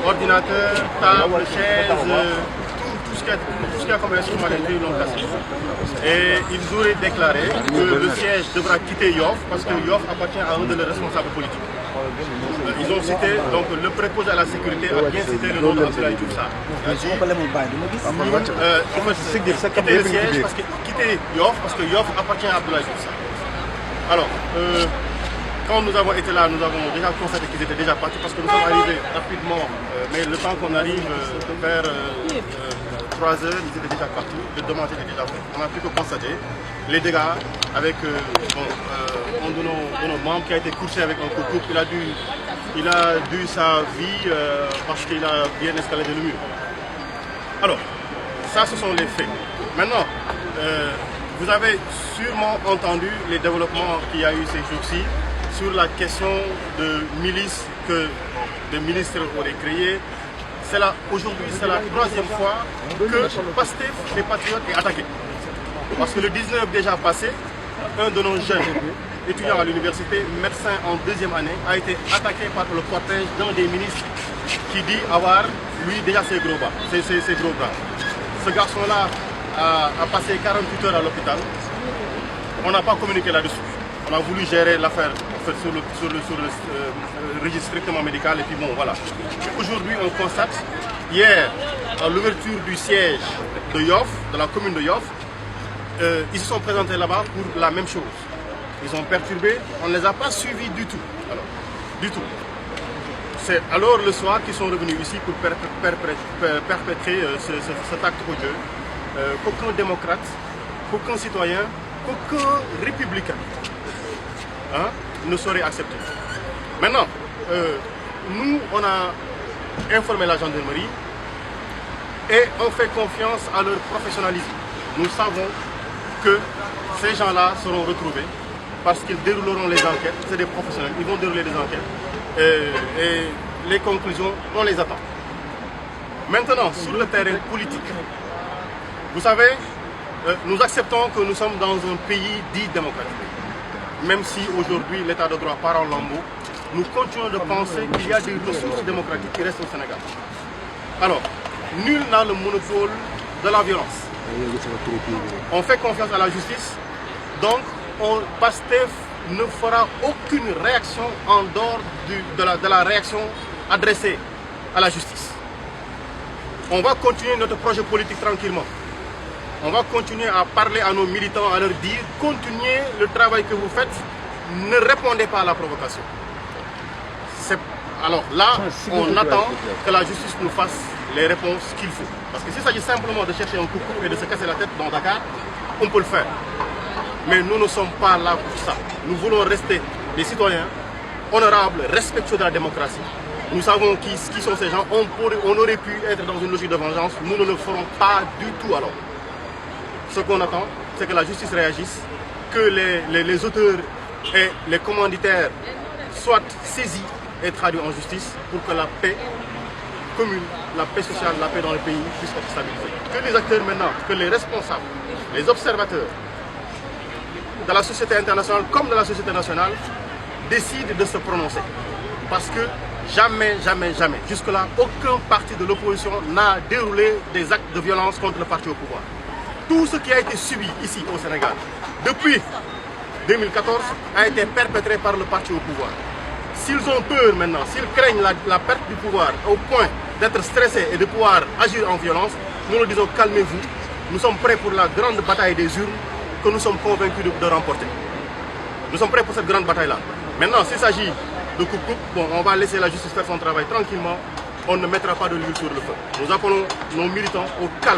ordinateur, table, chaise, tout ce qui a comme instrument d'électricité, ils l'ont cassé. Et ils auraient déclaré que le siège devra quitter Yoff parce que Yoff appartient à un de leurs responsables politiques. Ils ont cité, donc le préposé à la sécurité a bien cité le nom d'Abdoulaye Diouf Sarr. Quitter le siège parce que quitter Yoff parce que Yoff appartient à Abdoulaye Diouf Sarr. Alors, quand nous avons été là, nous avons déjà constaté qu'ils étaient déjà partis parce que nous sommes arrivés rapidement, mais le temps qu'on arrive vers 3 heures, ils étaient déjà partis, le dommage était déjà fait. On n'a plus que constater les dégâts avec un de nos membres qui a été couché avec un couteau. Il a dû sa vie parce qu'il a bien escaladé le mur. Alors, ça ce sont les faits. Maintenant, vous avez sûrement entendu les développements qu'il y a eu ces jours-ci sur la question de milices que le ministre aurait créé. Aujourd'hui, c'est la 3e fois que Pastef, les Patriotes, est attaqué. Parce que le 19 déjà passé, un de nos jeunes étudiants à l'université, médecin en 2e année, a été attaqué par le cortège d'un des ministres qui dit avoir, lui, déjà ses gros bras. Ce garçon-là a passé 48 heures à l'hôpital. On n'a pas communiqué là-dessus. On a voulu gérer l'affaire sur le registre strictement médical et puis bon, voilà. Aujourd'hui, on constate, hier, à l'ouverture du siège de Yoff, de la commune de Yoff, ils se sont présentés là-bas pour la même chose. Ils ont perturbé, on ne les a pas suivis du tout. Alors, du tout. C'est alors le soir qu'ils sont revenus ici pour perpétrer cet acte odieux. Qu'aucun démocrate, qu'aucun citoyen, qu'aucun républicain ne saurait accepter. Maintenant, nous, on a informé la gendarmerie et on fait confiance à leur professionnalisme. Nous savons que ces gens-là seront retrouvés parce qu'ils dérouleront les enquêtes. C'est des professionnels, ils vont dérouler des enquêtes. Et les conclusions, on les attend. Maintenant, sur le terrain politique, vous savez, nous acceptons que nous sommes dans un pays dit démocratique. Même si aujourd'hui l'état de droit part en lambeaux, nous continuons de penser qu'il y a des ressources démocratiques qui restent au Sénégal. Alors, nul n'a le monopole de la violence. On fait confiance à la justice, donc Pastef ne fera aucune réaction en dehors de la réaction adressée à la justice. On va continuer notre projet politique tranquillement. On va continuer à parler à nos militants, à leur dire, continuez le travail que vous faites, ne répondez pas à la provocation. Alors là, on attend que la justice nous fasse les réponses qu'il faut. Parce que s'il s'agit simplement de chercher un coucou et de se casser la tête dans Dakar, on peut le faire. Mais nous ne sommes pas là pour ça. Nous voulons rester des citoyens honorables, respectueux de la démocratie. Nous savons qui sont ces gens. On aurait pu être dans une logique de vengeance. Nous ne le ferons pas du tout alors. Ce qu'on attend, c'est que la justice réagisse, que les auteurs et les commanditaires soient saisis et traduits en justice pour que la paix commune, la paix sociale, la paix dans le pays puisse être stabilisée. Que les acteurs maintenant, que les responsables, les observateurs de la société internationale comme de la société nationale décident de se prononcer. Parce que jamais, jamais, jamais, jusque-là, aucun parti de l'opposition n'a déroulé des actes de violence contre le parti au pouvoir. Tout ce qui a été subi ici au Sénégal, depuis 2014, a été perpétré par le parti au pouvoir. S'ils ont peur maintenant, s'ils craignent la perte du pouvoir au point d'être stressés et de pouvoir agir en violence, nous leur disons calmez-vous, nous sommes prêts pour la grande bataille des urnes que nous sommes convaincus de remporter. Nous sommes prêts pour cette grande bataille-là. Maintenant, s'il s'agit de coupe-coupe, bon, on va laisser la justice faire son travail tranquillement, on ne mettra pas de l'huile sur le feu. Nous appelons nos militants au calme.